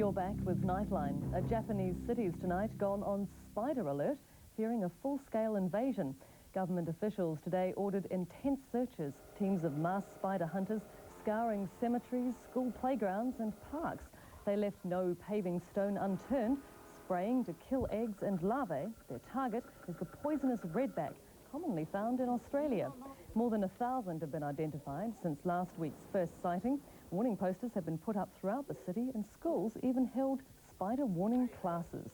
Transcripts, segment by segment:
You're back with Nightline. Japanese cities tonight gone on spider alert, fearing a full-scale invasion. Government officials today ordered intense searches. Teams of masked spider hunters scouring cemeteries, school playgrounds and parks. They left no paving stone unturned, spraying to kill eggs and larvae. Their target is the poisonous redback, commonly found in Australia. More than 1,000 have been identified since last week's first sighting. Warning posters have been put up throughout the city, and schools even held spider warning classes.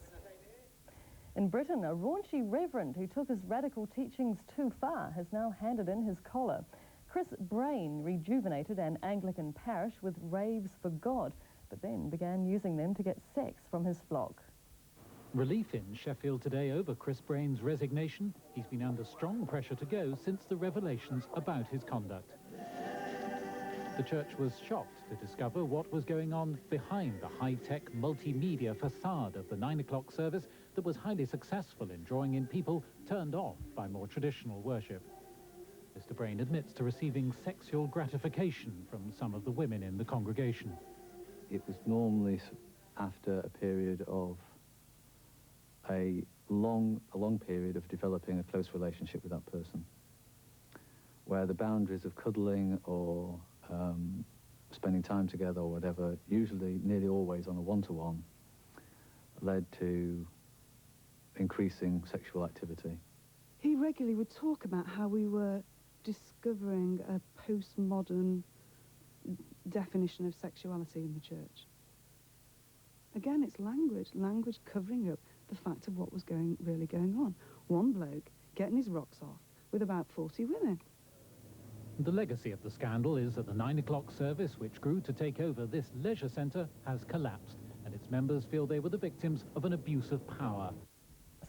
In Britain, a raunchy reverend who took his radical teachings too far has now handed in his collar. Chris Brain rejuvenated an Anglican parish with raves for God, but then began using them to get sex from his flock. Relief in Sheffield today over Chris Brain's resignation. He's been under strong pressure to go since the revelations about his conduct. The church was shocked to discover what was going on behind the high-tech multimedia facade of the 9 o'clock service that was highly successful in drawing in people turned off by more traditional worship. Mr. Brain admits to receiving sexual gratification from some of the women in the congregation. It was normally after a period of a long period of developing a close relationship with that person, where the boundaries of cuddling or spending time together or whatever, usually nearly always on a one-to-one, led to increasing sexual activity. He regularly would talk about how we were discovering a postmodern definition of sexuality in the church. Again, it's language covering up the fact of what was really going on. One bloke getting his rocks off with about 40 women. The legacy of the scandal is that the 9 o'clock service, which grew to take over this leisure centre, has collapsed, and its members feel they were the victims of an abuse of power.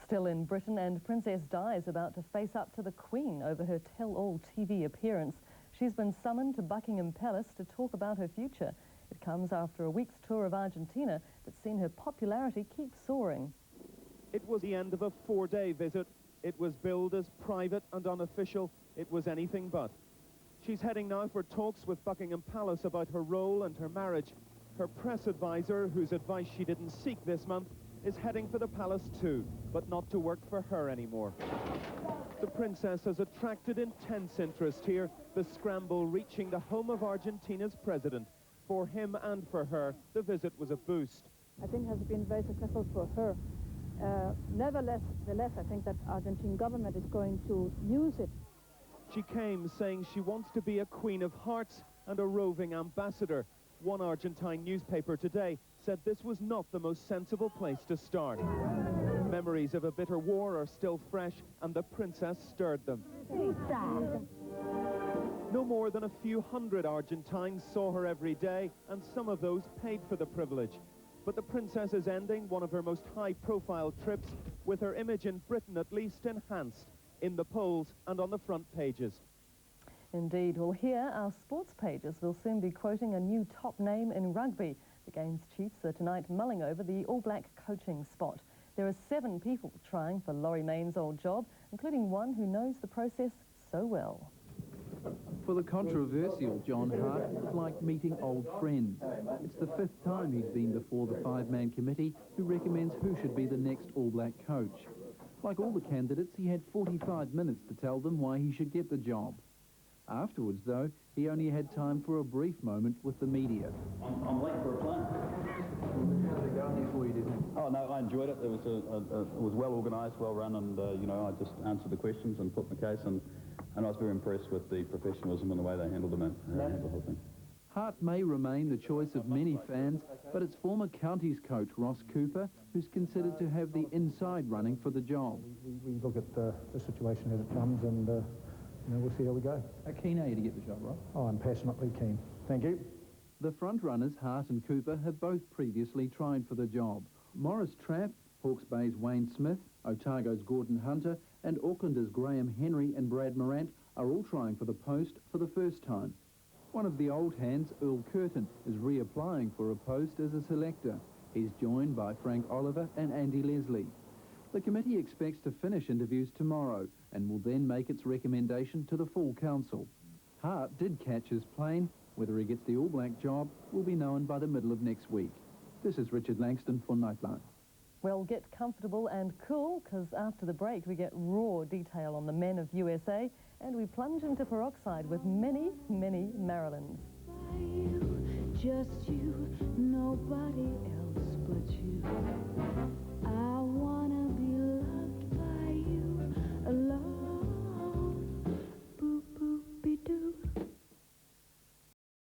Still in Britain, and Princess Di is about to face up to the Queen over her tell-all TV appearance. She's been summoned to Buckingham Palace to talk about her future. It comes after a week's tour of Argentina that's seen her popularity keep soaring. It was the end of a 4-day visit. It was billed as private and unofficial. It was anything but. She's heading now for talks with Buckingham Palace about her role and her marriage. Her press advisor, whose advice she didn't seek this month, is heading for the palace too, but not to work for her anymore. The princess has attracted intense interest here, the scramble reaching the home of Argentina's president. For him and for her, the visit was a boost. I think it has been very successful for her. Nevertheless, I think that Argentine government is going to use it. She came saying she wants to be a queen of hearts and a roving ambassador. One Argentine newspaper today said this was not the most sensible place to start. Memories of a bitter war are still fresh, and the princess stirred them. No more than a few hundred Argentines saw her every day, and some of those paid for the privilege. But the princess is ending one of her most high-profile trips with her image in Britain at least enhanced, in the polls and on the front pages. Indeed. Well, here our sports pages will soon be quoting a new top name in rugby. The game's chiefs are tonight mulling over the All Black coaching spot. There are 7 people trying for Laurie Main's old job, including one who knows the process so well. For the controversial John Hart, it's like meeting old friends. It's the 5th time he's been before the 5-man committee who recommends who should be the next All Black coach. Like all the candidates, he had 45 minutes to tell them why he should get the job. Afterwards, though, he only had time for a brief moment with the media. I'm late for a plane. How did it go there for you, didn't it? Oh, no, I enjoyed it. It was well organised, well run, and, you know, I just answered the questions and put my case, and I was very impressed with the professionalism and the way they handled them and handled the whole thing. Hart may remain the choice of many fans, but it's former counties coach Ross Cooper who's considered to have the inside running for the job. We look at the situation as it comes, and you know, we'll see how we go. How keen are you to get the job, Ross? Oh, I'm passionately keen. Thank you. The front-runners, Hart and Cooper, have both previously tried for the job. Morris Trapp, Hawke's Bay's Wayne Smith, Otago's Gordon Hunter, and Aucklanders Graham Henry and Brad Morant are all trying for the post for the first time. One of the old hands, Earl Curtin, is reapplying for a post as a selector. He's joined by Frank Oliver and Andy Leslie. The committee expects to finish interviews tomorrow and will then make its recommendation to the full council. Hart did catch his plane. Whether he gets the All Black job will be known by the middle of next week. This is Richard Langston for Nightline. Well, get comfortable and cool, because after the break we get raw detail on the men of USA, and we plunge into peroxide with many, many Marilyns. Just you, nobody else but you. I wanna be